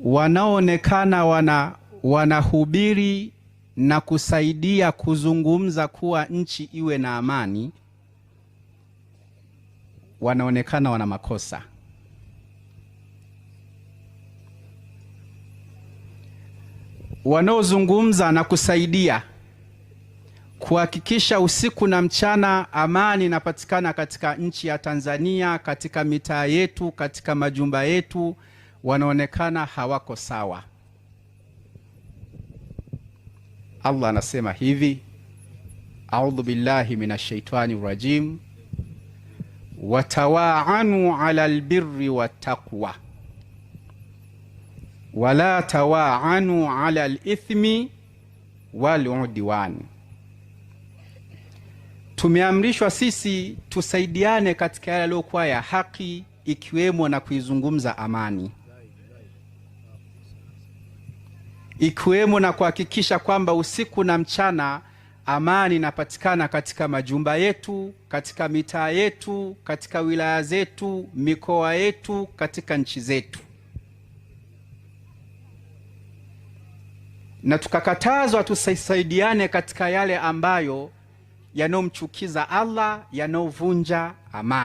wanaoonekana wanahubiri na kusaidia kuzungumza kuwa nchi iwe na amani, wanaonekana wana makosa. Wanaozungumza na kusaidia kuhakikisha usiku na mchana amani inapatikana katika nchi ya Tanzania, katika mitaa yetu, katika majumba yetu, wanaonekana hawako sawa. Allah anasema hivi: A'udhu billahi minash shaitani rajim, watawaanu ala albirri wattaqwa wala tawaanu ala alithmi waludwan. Tumeamrishwa sisi tusaidiane katika yale yaliyokuwa ya haki, ikiwemo na kuizungumza amani, ikiwemo na kuhakikisha kwamba usiku na mchana amani inapatikana katika majumba yetu, katika mitaa yetu, katika wilaya zetu, mikoa yetu, katika nchi zetu. Na tukakatazwa tusaidiane katika yale ambayo yanomchukiza Allah, yanovunja amani.